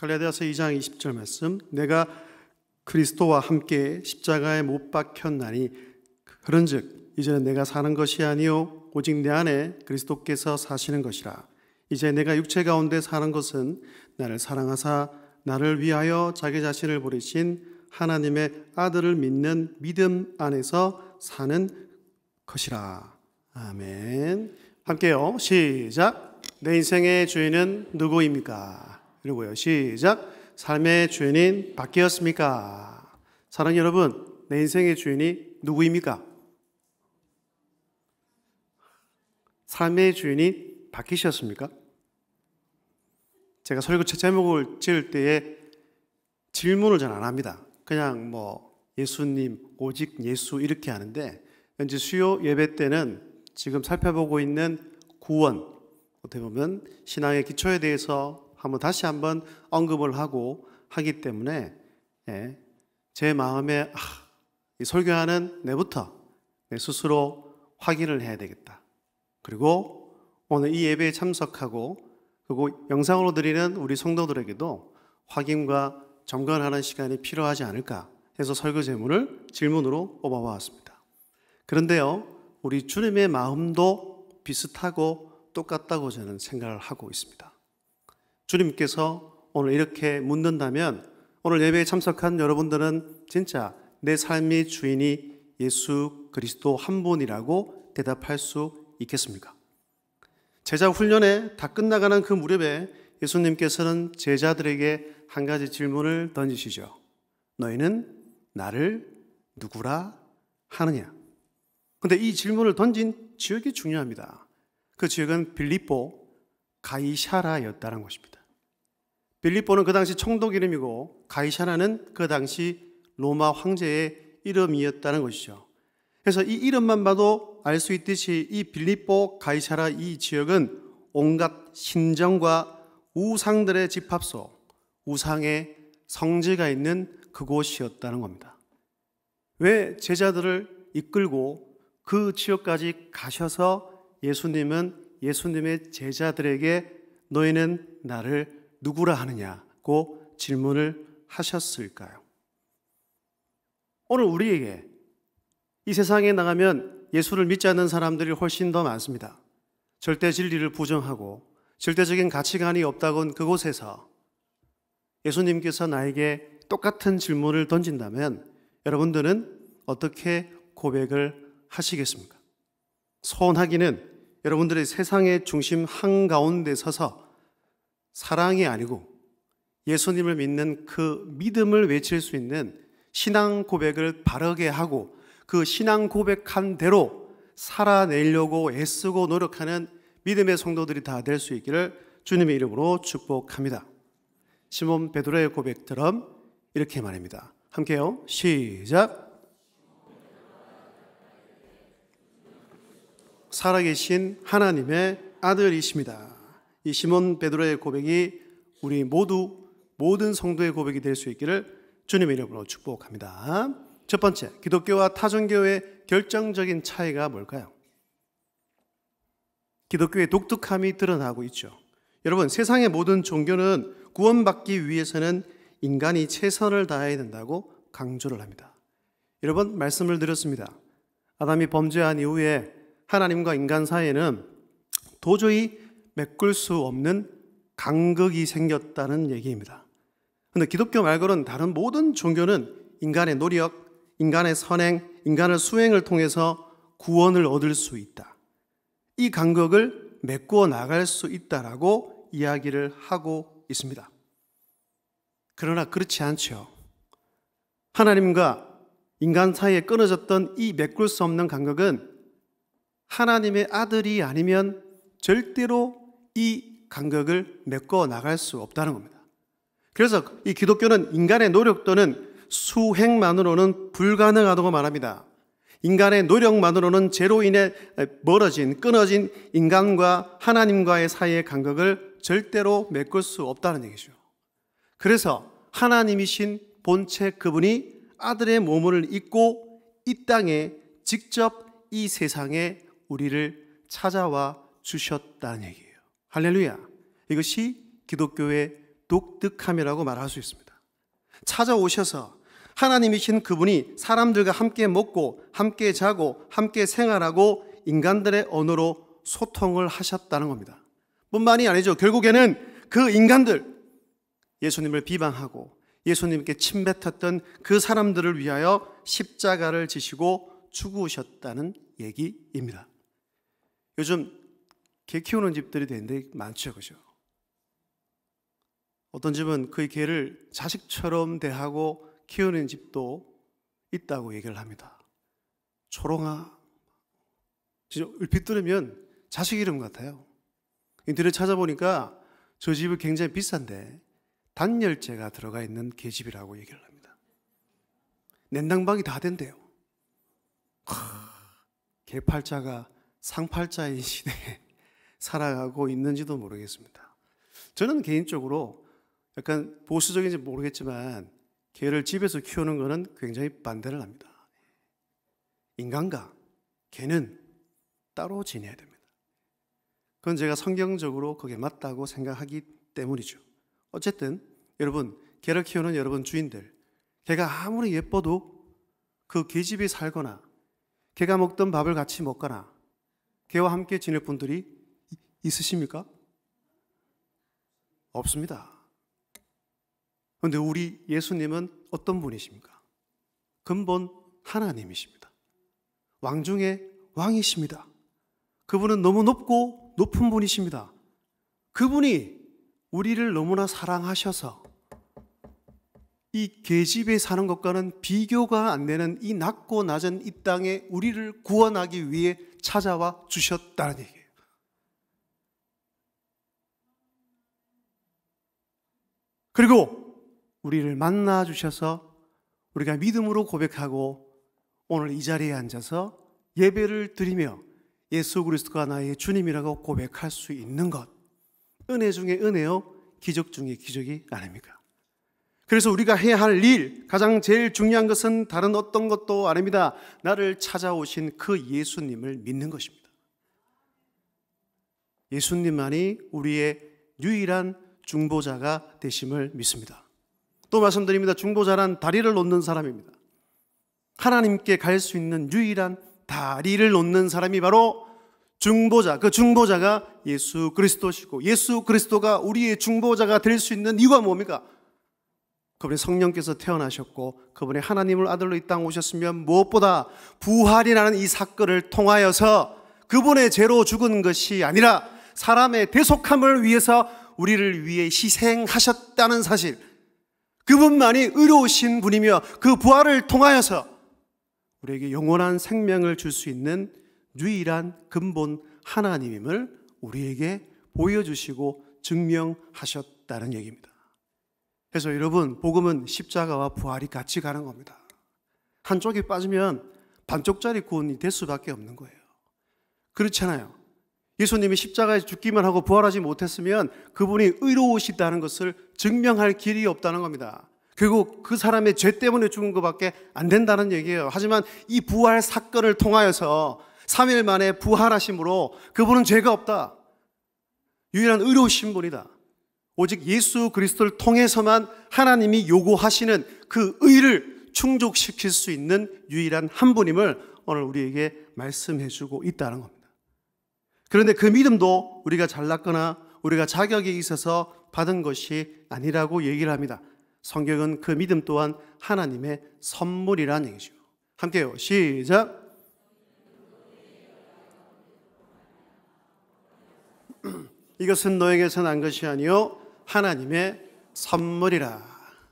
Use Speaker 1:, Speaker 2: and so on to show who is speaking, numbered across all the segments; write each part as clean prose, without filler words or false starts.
Speaker 1: 갈라디아서 2장 20절 말씀, 내가 그리스도와 함께 십자가에 못 박혔나니 그런즉 이제는 내가 사는 것이 아니요 오직 내 안에 그리스도께서 사시는 것이라. 이제 내가 육체 가운데 사는 것은 나를 사랑하사 나를 위하여 자기 자신을 버리신 하나님의 아들을 믿는 믿음 안에서 사는 것이라. 아멘. 함께요. 시작. 내 인생의 주인은 누구입니까? 그리고요. 시작. 삶의 주인인 바뀌었습니까? 사랑하는 여러분, 내 인생의 주인이 누구입니까? 삶의 주인이 바뀌셨습니까? 제가 설교 제목을 지을 때에 질문을 잘 안 합니다. 그냥 예수님, 오직 예수 이렇게 하는데, 왠지 수요 예배 때는 지금 살펴보고 있는 구원, 어떻게 보면 신앙의 기초에 대해서 다시 한번 언급을 하고 하기 때문에 제 마음에 이 설교하는 내부터 내 스스로 확인을 해야 되겠다. 그리고 오늘 이 예배에 참석하고 그리고 영상으로 드리는 우리 성도들에게도 확인과 점검하는 시간이 필요하지 않을까 해서 설교 제목을 질문으로 뽑아보았습니다. 그런데요, 우리 주님의 마음도 비슷하고 똑같다고 저는 생각을 하고 있습니다. 주님께서 오늘 이렇게 묻는다면 오늘 예배에 참석한 여러분들은 진짜 내 삶의 주인이 예수 그리스도 한 분이라고 대답할 수 있겠습니까? 제자 훈련에 다 끝나가는 그 무렵에 예수님께서는 제자들에게 한 가지 질문을 던지시죠. 너희는 나를 누구라 하느냐? 그런데 이 질문을 던진 지역이 중요합니다. 그 지역은 빌립보 가이사라였다는 것입니다. 빌립보는 그 당시 총독 이름이고 가이사라는 그 당시 로마 황제의 이름이었다는 것이죠. 그래서 이 이름만 봐도 알 수 있듯이 이 빌립보 가이사라 이 지역은 온갖 신정과 우상들의 집합소, 우상의 성지가 있는 그곳이었다는 겁니다. 왜 제자들을 이끌고 그 지역까지 가셔서 예수님의 제자들에게 너희는 나를 누구라 하느냐고 질문을 하셨을까요? 오늘 우리에게 이 세상에 나가면 예수를 믿지 않는 사람들이 훨씬 더 많습니다. 절대 진리를 부정하고 절대적인 가치관이 없다곤 그곳에서 예수님께서 나에게 똑같은 질문을 던진다면 여러분들은 어떻게 고백을 하시겠습니까? 소원하기는 여러분들의 세상의 중심 한가운데 서서 사랑이 아니고 예수님을 믿는 그 믿음을 외칠 수 있는 신앙 고백을 바르게 하고 그 신앙 고백한 대로 살아내려고 애쓰고 노력하는 믿음의 성도들이 다 될 수 있기를 주님의 이름으로 축복합니다. 시몬 베드로의 고백처럼 이렇게 말합니다. 함께요. 시작. 살아계신 하나님의 아들이십니다. 이 시몬 베드로의 고백이 우리 모든 성도의 고백이 될 수 있기를 주님의 이름으로 축복합니다. 첫 번째, 기독교와 타종교의 결정적인 차이가 뭘까요? 기독교의 독특함이 드러나고 있죠. 여러분, 세상의 모든 종교는 구원받기 위해서는 인간이 최선을 다해야 된다고 강조를 합니다. 여러분, 말씀을 드렸습니다. 아담이 범죄한 이후에 하나님과 인간 사이에는 도저히 메꿀 수 없는 간극이 생겼다는 얘기입니다. 그런데 기독교 말고는 다른 모든 종교는 인간의 노력, 인간의 선행, 인간의 수행을 통해서 구원을 얻을 수 있다. 이 간극을 메꾸어 나갈 수 있다라고 이야기를 하고 있습니다. 그러나 그렇지 않죠. 하나님과 인간 사이에 끊어졌던 이 메꿀 수 없는 간극은 하나님의 아들이 아니면 절대로 이 간극을 메꿔 나갈 수 없다는 겁니다. 그래서 이 기독교는 인간의 노력 또는 수행만으로는 불가능하다고 말합니다. 인간의 노력만으로는 죄로 인해 끊어진 인간과 하나님과의 사이의 간극을 절대로 메꿀 수 없다는 얘기죠. 그래서 하나님이신 본체 그분이 아들의 몸을 입고 이 땅에 직접 이 세상에 우리를 찾아와 주셨다는 얘기예요. 할렐루야. 이것이 기독교의 독특함이라고 말할 수 있습니다. 찾아오셔서 하나님이신 그분이 사람들과 함께 먹고 함께 자고 함께 생활하고 인간들의 언어로 소통을 하셨다는 겁니다. 뿐만이 아니죠. 결국에는 그 인간들, 예수님을 비방하고 예수님께 침뱉었던 그 사람들을 위하여 십자가를 지시고 죽으셨다는 얘기입니다. 요즘 개 키우는 집들이 되는데 많죠, 그죠? 어떤 집은 그 개를 자식처럼 대하고 키우는 집도 있다고 얘기를 합니다. 초롱아, 진짜 얼핏 들으면 자식 이름 같아요. 인터넷 찾아보니까 저 집이 굉장히 비싼데 단열재가 들어가 있는 개집이라고 얘기를 합니다. 냉난방이 다 된대요. 개팔자가 상팔자의 시대에 살아가고 있는지도 모르겠습니다. 저는 개인적으로 약간 보수적인지 모르겠지만 개를 집에서 키우는 것은 굉장히 반대를 합니다. 인간과 개는 따로 지내야 됩니다. 그건 제가 성경적으로 그게 맞다고 생각하기 때문이죠. 어쨌든 여러분, 개를 키우는 여러분 주인들, 개가 아무리 예뻐도 그 개집에 살거나 개가 먹던 밥을 같이 먹거나 개와 함께 지낼 분들이 있으십니까? 없습니다. 그런데 우리 예수님은 어떤 분이십니까? 근본 하나님이십니다. 왕 중에 왕이십니다. 그분은 너무 높고 높은 분이십니다. 그분이 우리를 너무나 사랑하셔서 이 계집에 사는 것과는 비교가 안 되는 이 낮고 낮은 이 땅에 우리를 구원하기 위해 찾아와 주셨다는 얘기예요. 그리고 우리를 만나 주셔서 우리가 믿음으로 고백하고 오늘 이 자리에 앉아서 예배를 드리며 예수 그리스도가 나의 주님이라고 고백할 수 있는 것, 은혜 중에 은혜요, 기적 중에 기적이 아닙니까? 그래서 우리가 해야 할 일, 가장 제일 중요한 것은 다른 어떤 것도 아닙니다. 나를 찾아오신 그 예수님을 믿는 것입니다. 예수님만이 우리의 유일한 중보자가 되심을 믿습니다. 또 말씀드립니다. 중보자란 다리를 놓는 사람입니다. 하나님께 갈 수 있는 유일한 다리를 놓는 사람이 바로 중보자, 그 중보자가 예수 그리스도시고, 예수 그리스도가 우리의 중보자가 될 수 있는 이유가 뭡니까? 그분의 성령께서 태어나셨고 그분의 하나님을 아들로 이 땅 오셨으면 무엇보다 부활이라는 이 사건을 통하여서 그분의 죄로 죽은 것이 아니라 사람의 대속함을 위해서 우리를 위해 희생하셨다는 사실, 그분만이 의로우신 분이며 그 부활을 통하여서 우리에게 영원한 생명을 줄 수 있는 유일한 근본 하나님임을 우리에게 보여주시고 증명하셨다는 얘기입니다. 그래서 여러분, 복음은 십자가와 부활이 같이 가는 겁니다. 한쪽이 빠지면 반쪽짜리 구원이 될 수밖에 없는 거예요. 그렇잖아요. 예수님이 십자가에 죽기만 하고 부활하지 못했으면 그분이 의로우시다는 것을 증명할 길이 없다는 겁니다. 결국 그 사람의 죄 때문에 죽은 것밖에 안 된다는 얘기예요. 하지만 이 부활 사건을 통하여서 3일 만에 부활하심으로 그분은 죄가 없다. 유일한 의로우신 분이다. 오직 예수 그리스도를 통해서만 하나님이 요구하시는 그 의를 충족시킬 수 있는 유일한 한 분임을 오늘 우리에게 말씀해 주고 있다는 겁니다. 그런데 그 믿음도 우리가 잘났거나 우리가 자격이 있어서 받은 것이 아니라고 얘기를 합니다. 성경은 그 믿음 또한 하나님의 선물이라는 얘기죠. 함께요. 시작. 이것은 너에게서 난 것이 아니요 하나님의 선물이라.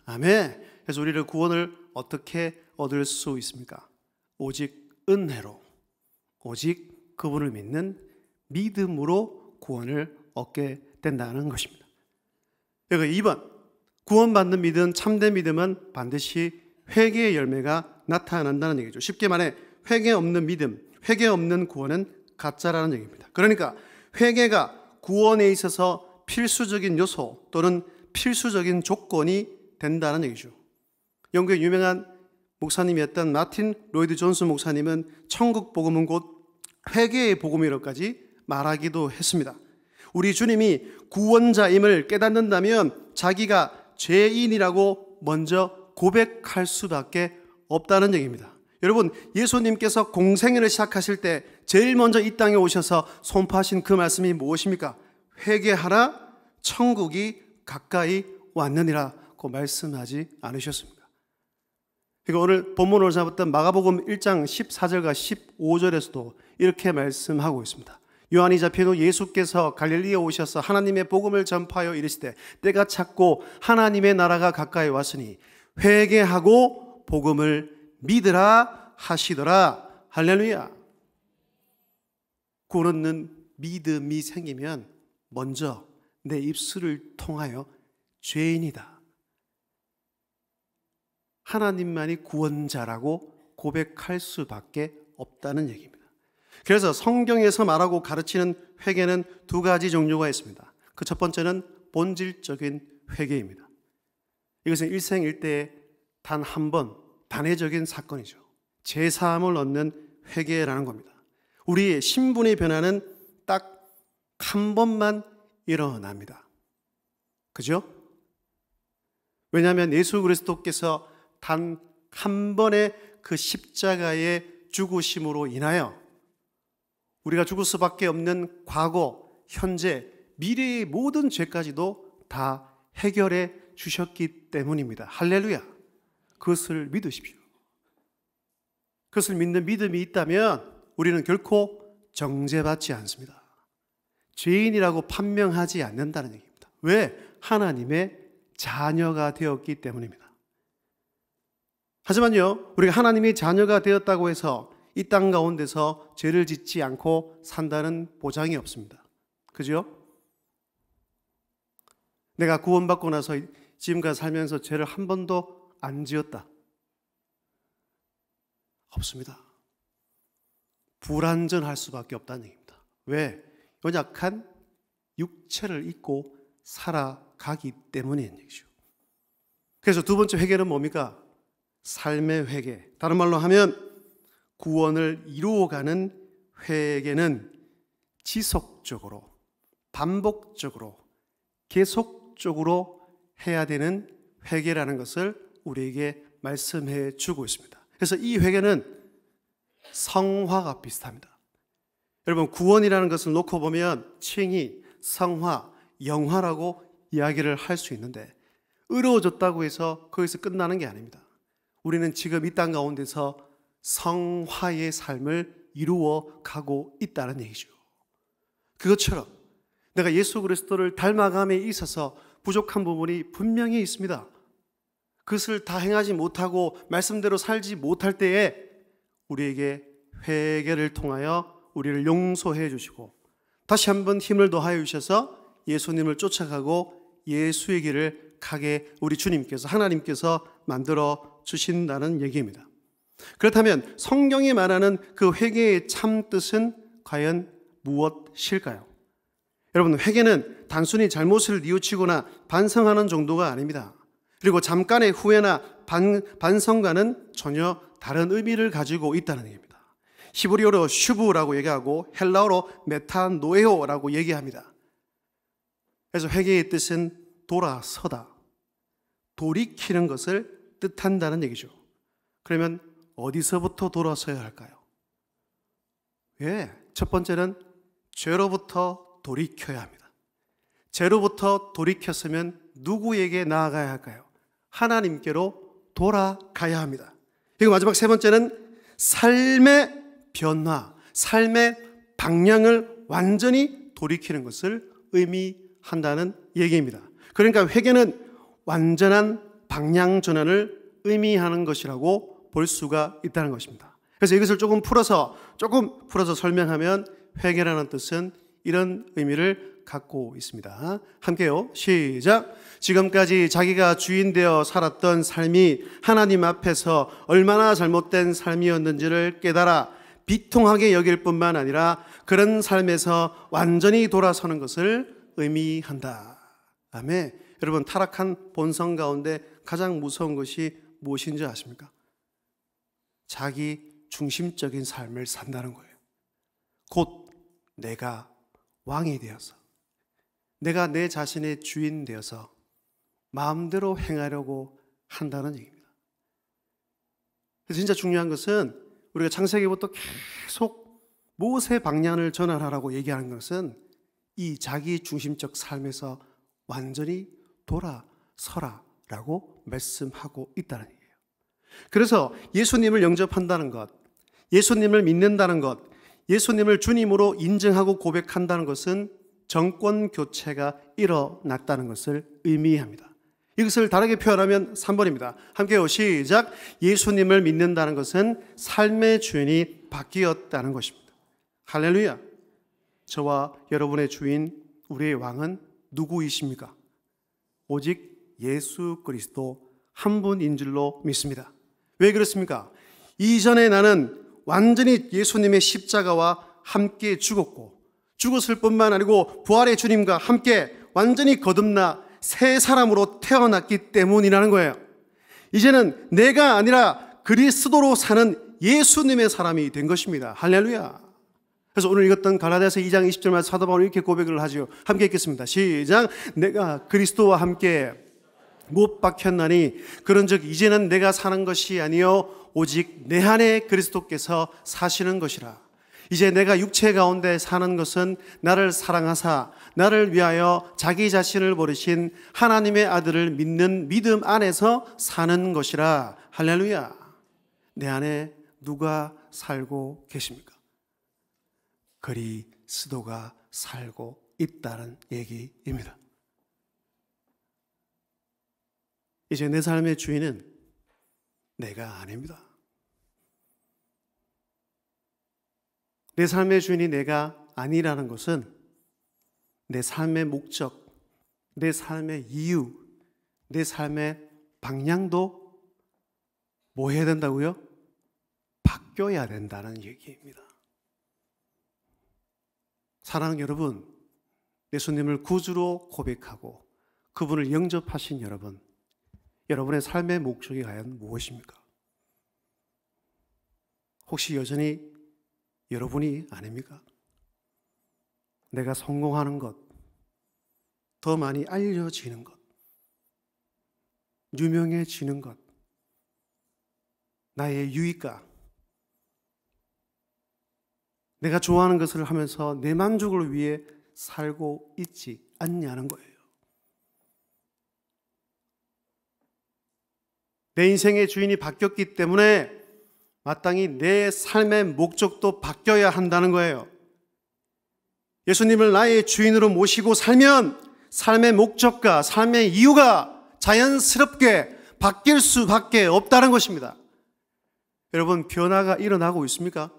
Speaker 1: 아멘. 그래서 우리를 구원을 어떻게 얻을 수 있습니까? 오직 은혜로, 오직 그분을 믿는 믿음으로 구원을 얻게 된다는 것입니다. 여기 2번, 구원받는 믿음, 참된 믿음은 반드시 회개의 열매가 나타난다는 얘기죠. 쉽게 말해 회개 없는 믿음, 회개 없는 구원은 가짜라는 얘기입니다. 그러니까 회개가 구원에 있어서 필수적인 요소 또는 필수적인 조건이 된다는 얘기죠. 영국의 유명한 목사님이었던 마틴 로이드 존스 목사님은 천국 복음은 곧 회개의 복음이라고까지 말하기도 했습니다. 우리 주님이 구원자임을 깨닫는다면 자기가 죄인이라고 먼저 고백할 수밖에 없다는 얘기입니다. 여러분, 예수님께서 공생애를 시작하실 때 제일 먼저 이 땅에 오셔서 선포하신 그 말씀이 무엇입니까? 회개하라, 천국이 가까이 왔느니라고 말씀하지 않으셨습니까? 그러니까 오늘 본문으로 잡았던 마가복음 1장 14절과 15절에서도 이렇게 말씀하고 있습니다. 요한이 잡힌 후 예수께서 갈릴리에 오셔서 하나님의 복음을 전파하여 이르시되 때가 찼고 하나님의 나라가 가까이 왔으니 회개하고 복음을 믿으라 하시더라. 할렐루야. 구원 얻는 믿음이 생기면 먼저 내 입술을 통하여 죄인이다, 하나님만이 구원자라고 고백할 수밖에 없다는 얘기입니다. 그래서 성경에서 말하고 가르치는 회개는 두 가지 종류가 있습니다. 그 첫 번째는 본질적인 회개입니다. 이것은 일생일대에 단 한 번 단회적인 사건이죠. 제사함을 얻는 회개라는 겁니다. 우리의 신분의 변화는 딱 한 번만 일어납니다. 그죠? 왜냐하면 예수 그리스도께서 단 한 번의 그 십자가의 죽으심으로 인하여 우리가 죽을 수밖에 없는 과거, 현재, 미래의 모든 죄까지도 다 해결해 주셨기 때문입니다. 할렐루야. 그것을 믿으십시오. 그것을 믿는 믿음이 있다면 우리는 결코 정죄받지 않습니다. 죄인이라고 판명하지 않는다는 얘기입니다. 왜? 하나님의 자녀가 되었기 때문입니다. 하지만요, 우리가 하나님의 자녀가 되었다고 해서 이 땅 가운데서 죄를 짓지 않고 산다는 보장이 없습니다. 그죠? 내가 구원받고 나서 지금까지 살면서 죄를 한 번도 안 지었다. 없습니다. 불완전할 수밖에 없다는 얘기입니다. 왜? 연약한 육체를 입고 살아가기 때문인 얘기죠. 그래서 두 번째 회개는 뭡니까? 삶의 회개. 다른 말로 하면 구원을 이루어가는 회개는 지속적으로, 반복적으로, 계속적으로 해야 되는 회개라는 것을 우리에게 말씀해 주고 있습니다. 그래서 이 회개는 성화가 비슷합니다. 여러분, 구원이라는 것을 놓고 보면 칭의, 성화, 영화라고 이야기를 할 수 있는데 의로워졌다고 해서 거기서 끝나는 게 아닙니다. 우리는 지금 이 땅 가운데서 성화의 삶을 이루어 가고 있다는 얘기죠. 그것처럼 내가 예수 그리스도를 닮아감에 있어서 부족한 부분이 분명히 있습니다. 그것을 다 행하지 못하고 말씀대로 살지 못할 때에 우리에게 회개를 통하여 우리를 용서해 주시고 다시 한번 힘을 더하여 주셔서 예수님을 쫓아가고 예수의 길을 가게 우리 주님께서, 하나님께서 만들어 주신다는 얘기입니다. 그렇다면 성경이 말하는 그 회개의 참 뜻은 과연 무엇일까요? 여러분, 회개는 단순히 잘못을 뉘우치거나 반성하는 정도가 아닙니다. 그리고 잠깐의 후회나 반성과는 전혀 다른 의미를 가지고 있다는 얘기입니다. 히브리어로 슈브라고 얘기하고 헬라어로 메타노에오라고 얘기합니다. 그래서 회개의 뜻은 돌아서다, 돌이키는 것을 뜻한다는 얘기죠. 그러면 어디서부터 돌아서야 할까요? 예, 첫 번째는 죄로부터 돌이켜야 합니다. 죄로부터 돌이켰으면 누구에게 나아가야 할까요? 하나님께로 돌아가야 합니다. 그리고 마지막 세 번째는 삶의 변화, 삶의 방향을 완전히 돌이키는 것을 의미한다는 얘기입니다. 그러니까 회개는 완전한 방향 전환을 의미하는 것이라고 볼 수가 있다는 것입니다. 그래서 이것을 조금 풀어서 설명하면 회개라는 뜻은 이런 의미를 갖고 있습니다. 함께요. 시작. 지금까지 자기가 주인 되어 살았던 삶이 하나님 앞에서 얼마나 잘못된 삶이었는지를 깨달아 비통하게 여길 뿐만 아니라 그런 삶에서 완전히 돌아서는 것을 의미한다. 아멘. 여러분, 타락한 본성 가운데 가장 무서운 것이 무엇인지 아십니까? 자기 중심적인 삶을 산다는 거예요. 곧 내가 왕이 되어서 내가 내 자신의 주인 되어서 마음대로 행하려고 한다는 얘기입니다. 그래서 진짜 중요한 것은 우리가 창세기부터 계속 무엇의 방향을 전환하라고 얘기하는 것은 이 자기 중심적 삶에서 완전히 돌아서라라고 말씀하고 있다는 얘기예요. 그래서 예수님을 영접한다는 것, 예수님을 믿는다는 것, 예수님을 주님으로 인정하고 고백한다는 것은 정권 교체가 일어났다는 것을 의미합니다. 이것을 다르게 표현하면 3번입니다. 함께요. 시작. 예수님을 믿는다는 것은 삶의 주인이 바뀌었다는 것입니다. 할렐루야. 저와 여러분의 주인, 우리의 왕은 누구이십니까? 오직 예수 그리스도 한 분인 줄로 믿습니다. 왜 그렇습니까? 이전에 나는 완전히 예수님의 십자가와 함께 죽었고, 죽었을 뿐만 아니고 부활의 주님과 함께 완전히 거듭나 새 사람으로 태어났기 때문이라는 거예요. 이제는 내가 아니라 그리스도로 사는 예수님의 사람이 된 것입니다. 할렐루야. 그래서 오늘 읽었던 갈라디아서 2장 20절만 사도 바울은 이렇게 고백을 하죠. 함께 읽겠습니다. 시작. 내가 그리스도와 함께 못 박혔나니 그런즉 이제는 내가 사는 것이 아니요 오직 내 안에 그리스도께서 사시는 것이라. 이제 내가 육체 가운데 사는 것은 나를 사랑하사 나를 위하여 자기 자신을 버리신 하나님의 아들을 믿는 믿음 안에서 사는 것이라. 할렐루야. 내 안에 누가 살고 계십니까? 그리스도가 살고 있다는 얘기입니다. 이제 내 삶의 주인은 내가 아닙니다. 내 삶의 주인이 내가 아니라는 것은 내 삶의 목적, 내 삶의 이유, 내 삶의 방향도 뭐 해야 된다고요? 바뀌어야 된다는 얘기입니다. 사랑하는 여러분, 예수님을 구주로 고백하고 그분을 영접하신 여러분, 여러분의 삶의 목적이 과연 무엇입니까? 혹시 여전히 여러분이 아닙니까? 내가 성공하는 것, 더 많이 알려지는 것, 유명해지는 것, 나의 유익과 내가 좋아하는 것을 하면서 내 만족을 위해 살고 있지 않냐는 거예요. 내 인생의 주인이 바뀌었기 때문에 마땅히 내 삶의 목적도 바뀌어야 한다는 거예요. 예수님을 나의 주인으로 모시고 살면 삶의 목적과 삶의 이유가 자연스럽게 바뀔 수밖에 없다는 것입니다. 여러분, 변화가 일어나고 있습니까?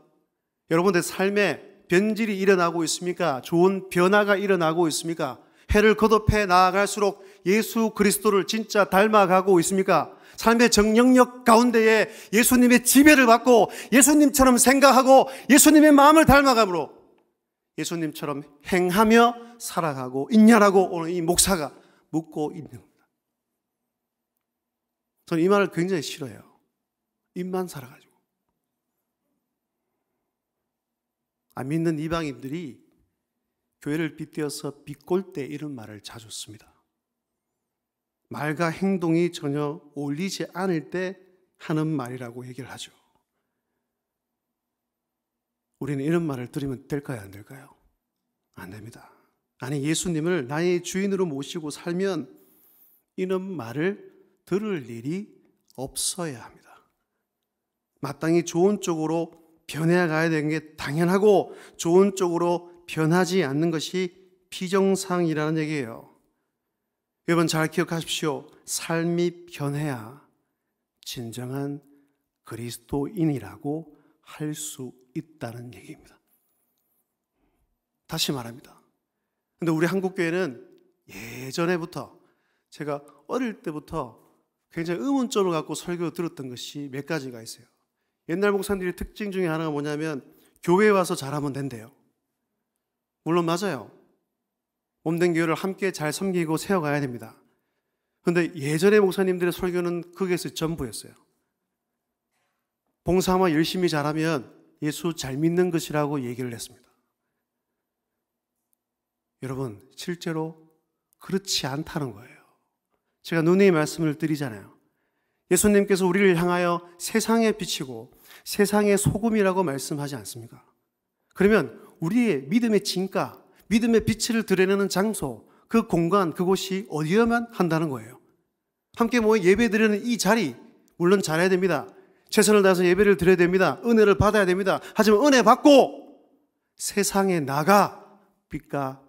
Speaker 1: 여러분의 삶에 변질이 일어나고 있습니까? 좋은 변화가 일어나고 있습니까? 해를 거듭해 나아갈수록 예수 그리스도를 진짜 닮아가고 있습니까? 삶의 정령력 가운데에 예수님의 지배를 받고 예수님처럼 생각하고 예수님의 마음을 닮아감으로 예수님처럼 행하며 살아가고 있냐라고 오늘 이 목사가 묻고 있는 겁니다. 저는 이 말을 굉장히 싫어해요. 입만 살아가지고. 안 믿는 이방인들이 교회를 빗대어서 비꼴대 이런 말을 자주 씁니다. 말과 행동이 전혀 어울리지 않을 때 하는 말이라고 얘기를 하죠. 우리는 이런 말을 들으면 될까요? 안 될까요? 안 됩니다. 아니, 예수님을 나의 주인으로 모시고 살면 이런 말을 들을 일이 없어야 합니다. 마땅히 좋은 쪽으로 변해가야 되는 게 당연하고 좋은 쪽으로 변하지 않는 것이 비정상이라는 얘기예요. 여러분 잘 기억하십시오. 삶이 변해야 진정한 그리스도인이라고 할 수 있다는 얘기입니다. 다시 말합니다. 근데 우리 한국교회는 예전에부터 제가 어릴 때부터 굉장히 의문점을 갖고 설교 들었던 것이 몇 가지가 있어요. 옛날 목사님들의 특징 중에 하나가 뭐냐면 교회에 와서 잘하면 된대요. 물론 맞아요. 몸된 교회를 함께 잘 섬기고 세워가야 됩니다. 그런데 예전의 목사님들의 설교는 그게서 전부였어요. 봉사만 열심히 잘하면 예수 잘 믿는 것이라고 얘기를 했습니다. 여러분, 실제로 그렇지 않다는 거예요. 제가 누누이 말씀을 드리잖아요. 예수님께서 우리를 향하여 세상에 비치고 세상의 소금이라고 말씀하지 않습니까? 그러면 우리의 믿음의 진가, 믿음의 빛을 드러내는 장소, 그 공간, 그곳이 어디여만 한다는 거예요. 함께 모여 예배 드리는 이 자리, 물론 잘해야 됩니다. 최선을 다해서 예배를 드려야 됩니다. 은혜를 받아야 됩니다. 하지만 은혜 받고 세상에 나가 빛과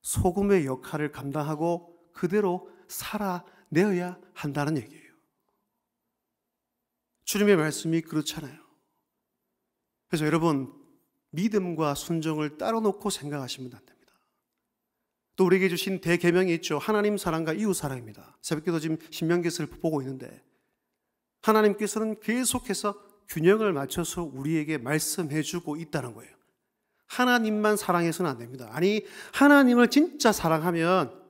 Speaker 1: 소금의 역할을 감당하고 그대로 살아내어야 한다는 얘기예요. 주님의 말씀이 그렇잖아요. 그래서 여러분, 믿음과 순종을 따로 놓고 생각하시면 안 됩니다. 또 우리에게 주신 대계명이 있죠. 하나님 사랑과 이웃 사랑입니다. 새벽기도 지금 신명기서를 보고 있는데 하나님께서는 계속해서 균형을 맞춰서 우리에게 말씀해 주고 있다는 거예요. 하나님만 사랑해서는 안 됩니다. 아니, 하나님을 진짜 사랑하면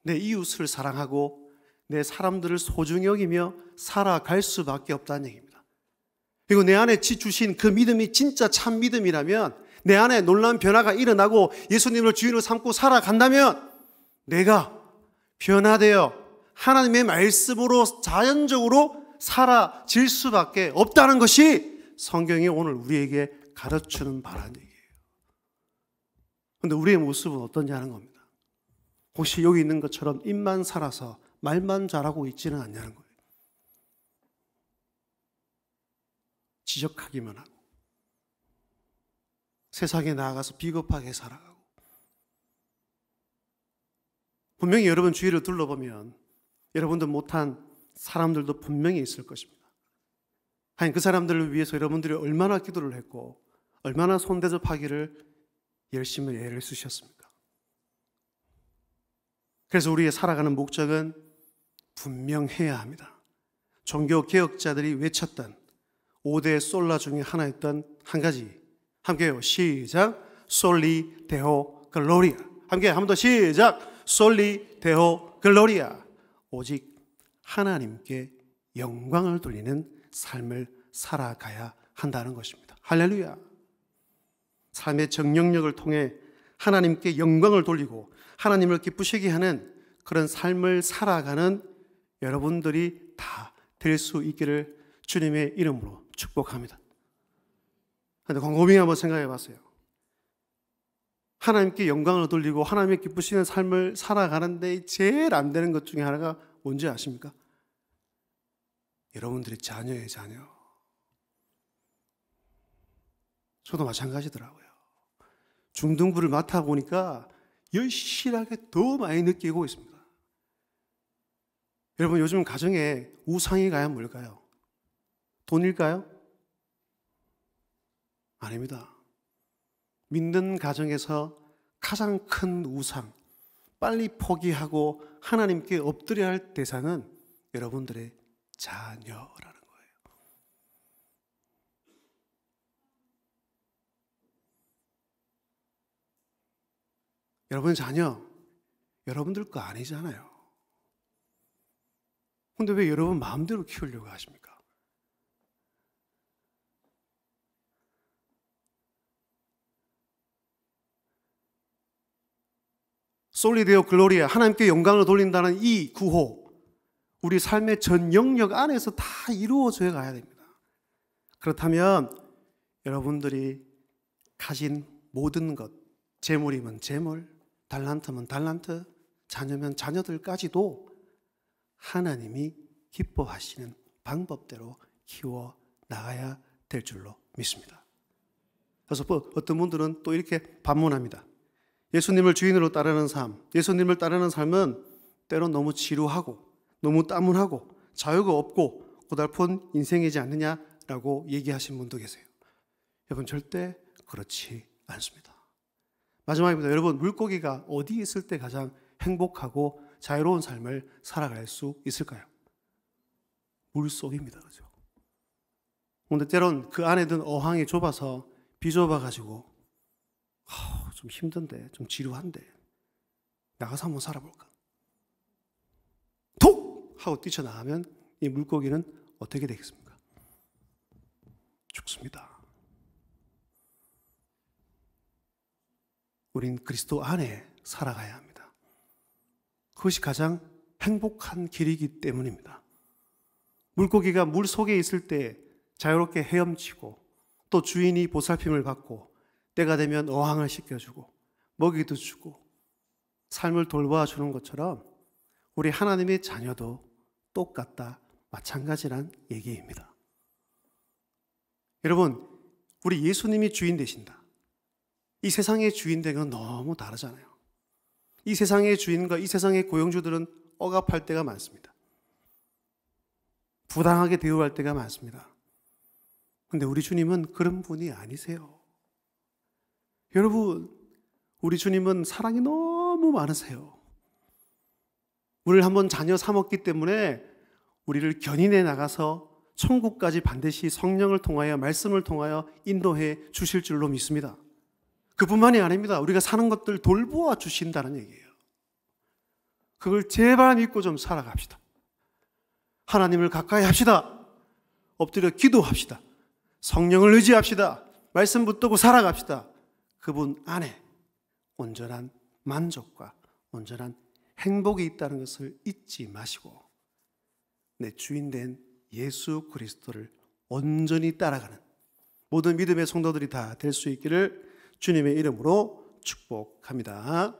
Speaker 1: 내 이웃을 사랑하고 내 사람들을 소중히 여기며 살아갈 수밖에 없다는 얘기입니다. 그리고 내 안에 주신 그 믿음이 진짜 참 믿음이라면, 내 안에 놀라운 변화가 일어나고 예수님을 주인으로 삼고 살아간다면 내가 변화되어 하나님의 말씀으로 자연적으로 사라질 수밖에 없다는 것이 성경이 오늘 우리에게 가르치는 바라는 얘기예요. 그런데 우리의 모습은 어떤지 하는 겁니다. 혹시 여기 있는 것처럼 입만 살아서 말만 잘하고 있지는 않냐는 거예요. 지적하기만 하고 세상에 나아가서 비겁하게 살아가고. 분명히 여러분 주위를 둘러보면 여러분들 못한 사람들도 분명히 있을 것입니다. 하긴 그 사람들을 위해서 여러분들이 얼마나 기도를 했고 얼마나 손대접하기를 열심히 애를 쓰셨습니까? 그래서 우리의 살아가는 목적은 분명해야 합니다. 종교개혁자들이 외쳤던 5대 솔라 중에 하나였던 한 가지, 함께요. 시작. 솔리 데오 글로리아. 함께 한 번 더 시작. 솔리 데오 글로리아. 오직 하나님께 영광을 돌리는 삶을 살아가야 한다는 것입니다. 할렐루야. 삶의 정령력을 통해 하나님께 영광을 돌리고 하나님을 기쁘시게 하는 그런 삶을 살아가는 여러분들이 다 될 수 있기를 주님의 이름으로 축복합니다. 그런데 곰곰이 한번 생각해 봤어요. 하나님께 영광을 돌리고 하나님의 기쁘시는 삶을 살아가는데 제일 안 되는 것 중에 하나가 뭔지 아십니까? 여러분들이 자녀예요, 자녀. 저도 마찬가지더라고요. 중등부를 맡아보니까 열실하게 더 많이 느끼고 있습니다. 여러분, 요즘 가정에 우상이 가야 뭘까요? 돈일까요? 아닙니다. 믿는 가정에서 가장 큰 우상, 빨리 포기하고 하나님께 엎드려야 할 대상은 여러분들의 자녀라는 거예요. 여러분 자녀, 여러분들 거 아니잖아요. 근데 왜 여러분 마음대로 키우려고 하십니까? 솔리데오 글로리아, 하나님께 영광을 돌린다는 이 구호, 우리 삶의 전 영역 안에서 다 이루어져 가야 됩니다. 그렇다면 여러분들이 가진 모든 것, 재물이면 재물, 달란트면 달란트, 자녀면 자녀들까지도 하나님이 기뻐하시는 방법대로 키워 나가야 될 줄로 믿습니다. 그래서 어떤 분들은 또 이렇게 반문합니다. 예수님을 주인으로 따르는 삶, 예수님을 따르는 삶은 때론 너무 지루하고 너무 따문하고 자유가 없고 고달픈 인생이지 않느냐라고 얘기하신 분도 계세요. 여러분 절대 그렇지 않습니다. 마지막입니다. 여러분, 물고기가 어디 있을 때 가장 행복하고 자유로운 삶을 살아갈 수 있을까요? 물속입니다. 그렇죠? 그런데 때론 그 안에 든 어항이 좁아서 비좁아가지고 좀 힘든데, 좀 지루한데 나가서 한번 살아볼까? 톡! 하고 뛰쳐나가면 이 물고기는 어떻게 되겠습니까? 죽습니다. 우린 그리스도 안에 살아가야 합니다. 그것이 가장 행복한 길이기 때문입니다. 물고기가 물 속에 있을 때 자유롭게 헤엄치고 또 주인이 보살핌을 받고 때가 되면 어항을 씻겨주고 먹이도 주고 삶을 돌봐주는 것처럼 우리 하나님의 자녀도 똑같다, 마찬가지란 얘기입니다. 여러분, 우리 예수님이 주인 되신다. 이 세상의 주인 되는 건 너무 다르잖아요. 이 세상의 주인과 이 세상의 고용주들은 억압할 때가 많습니다. 부당하게 대우할 때가 많습니다. 근데 우리 주님은 그런 분이 아니세요. 여러분, 우리 주님은 사랑이 너무 많으세요. 우리를 한번 자녀 삼았기 때문에 우리를 견인해 나가서 천국까지 반드시 성령을 통하여 말씀을 통하여 인도해 주실 줄로 믿습니다. 그뿐만이 아닙니다. 우리가 사는 것들 돌보아 주신다는 얘기예요. 그걸 제발 믿고 좀 살아갑시다. 하나님을 가까이 합시다. 엎드려 기도합시다. 성령을 의지합시다. 말씀 붙들고 살아갑시다. 그분 안에 온전한 만족과 온전한 행복이 있다는 것을 잊지 마시고 내 주인 된 예수 그리스도를 온전히 따라가는 모든 믿음의 성도들이 다 될 수 있기를 주님의 이름으로 축복합니다.